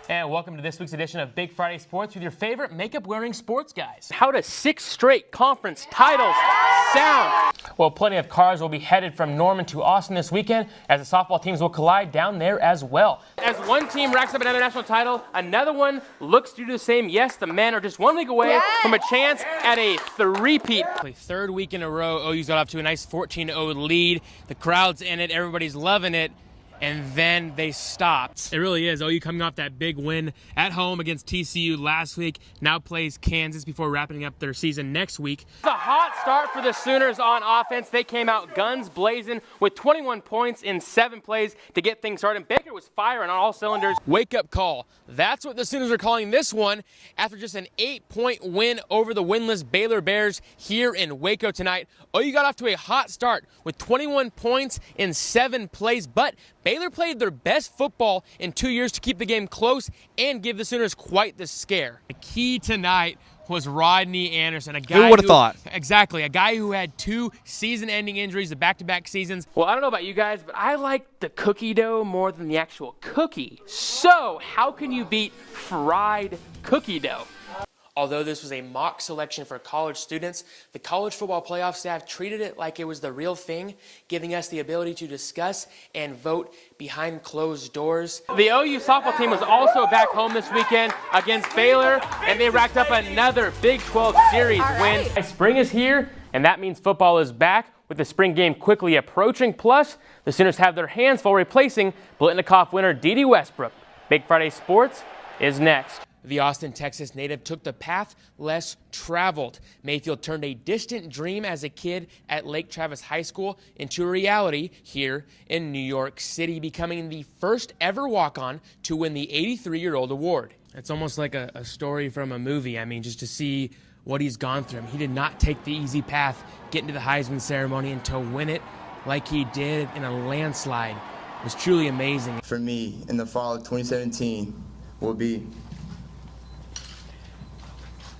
And welcome to this week's edition of Big Friday Sports with your favorite makeup-wearing sports guys. How does 6 straight conference titles sound? Well, plenty of cars will be headed from Norman to Austin this weekend as the softball teams will collide down there as well. As one team racks up another national title, another one looks to do the same. Yes, the men are just 1 week away from a chance at a three-peat. Third week in a row, OU's got off to a nice 14-0 lead. The crowd's in it, everybody's loving it. And then they stopped. It really is. OU coming off that big win at home against TCU last week. Now plays Kansas before wrapping up their season next week. It's a hot start for the Sooners on offense. They came out guns blazing with 21 points in 7 plays to get things started. Baker was firing on all cylinders. Wake-up call. That's what the Sooners are calling this one after just an 8-point win over the winless Baylor Bears here in Waco tonight. OU got off to a hot start with 21 points in 7 plays, but Baylor played their best football in 2 years to keep the game close and give the Sooners quite the scare. The key tonight was Rodney Anderson, a guy who would have thought? Exactly, a guy who had 2 season-ending injuries, the back-to-back seasons. Well, I don't know about you guys, but I like the cookie dough more than the actual cookie. So, how can you beat fried cookie dough? Although this was a mock selection for college students, the college football playoff staff treated it like it was the real thing, giving us the ability to discuss and vote behind closed doors. The OU softball team was also back home this weekend against Baylor, and they racked up another Big 12 series win. Spring is here, and that means football is back, with the spring game quickly approaching. Plus, the Sooners have their hands full replacing Blitnikoff winner Dede Westbrook. Big Friday Sports is next. The Austin, Texas native took the path less traveled. Mayfield turned a distant dream as a kid at Lake Travis High School into a reality here in New York City, becoming the first ever walk-on to win the 83-year-old award. It's almost like a story from a movie. I mean, just to see what he's gone through. He did not take the easy path getting to the Heisman ceremony, and to win it like he did in a landslide was truly amazing. For me, in the fall of 2017, will be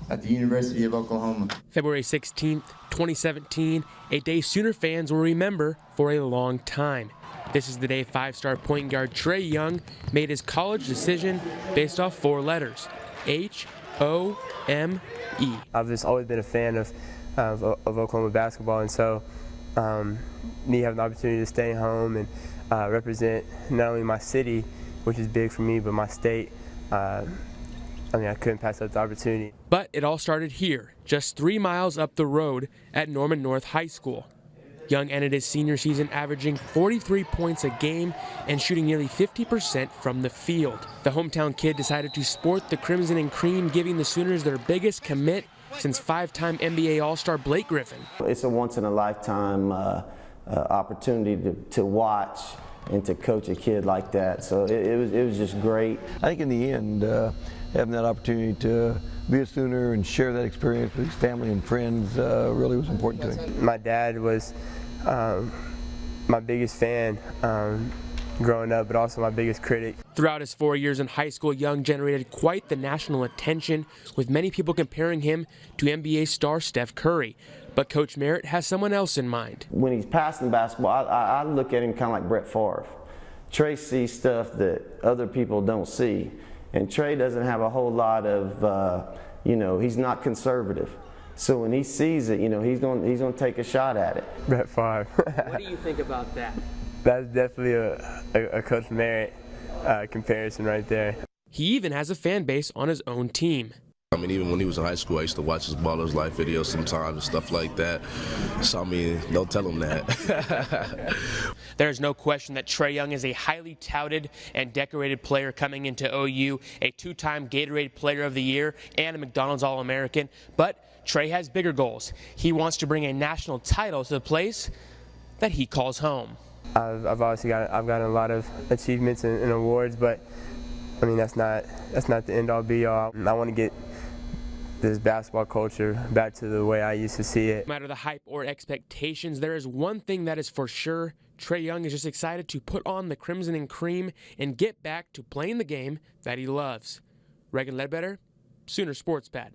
at the University of Oklahoma. February 16th, 2017, a day Sooner fans will remember for a long time. This is the day 5-star point guard Trae Young made his college decision based off 4 letters, H-O-M-E. I've just always been a fan of Oklahoma basketball, and so me having the opportunity to stay home and represent not only my city, which is big for me, but my state, I couldn't pass up the opportunity. But it all started here, just 3 miles up the road at Norman North High School. Young ended his senior season averaging 43 points a game and shooting nearly 50% from the field. The hometown kid decided to sport the crimson and cream, giving the Sooners their biggest commit since 5-time NBA All-Star Blake Griffin. It's a once-in-a-lifetime opportunity to watch and to coach a kid like that. So it was just great. I think in the end, having that opportunity to be a Sooner and share that experience with his family and friends really was important to him. My dad was my biggest fan growing up, but also my biggest critic. Throughout his 4 years in high school, Young generated quite the national attention, with many people comparing him to NBA star Steph Curry. But Coach Merritt has someone else in mind. When he's passing basketball, I look at him kind of like Brett Favre. Trey sees stuff that other people don't see. And Trey doesn't have a whole lot of, he's not conservative. So when he sees it, he's going to take a shot at it. Brett Favre. What do you think about that? That's definitely a Coach Merritt comparison right there. He even has a fan base on his own team. I mean, even when he was in high school, I used to watch his Ballers Life videos sometimes and stuff like that. So, I mean, don't tell him that. There's no question that Trae Young is a highly touted and decorated player coming into OU, a 2-time Gatorade Player of the Year and a McDonald's All-American. But Trae has bigger goals. He wants to bring a national title to the place that he calls home. I've gotten a lot of achievements and awards, but I mean, that's not the end-all be-all. I want to get this basketball culture back to the way I used to see it. No matter the hype or expectations, there is one thing that is for sure. Trae Young is just excited to put on the crimson and cream and get back to playing the game that he loves. Reagan Ledbetter, Sooner Sports Pad.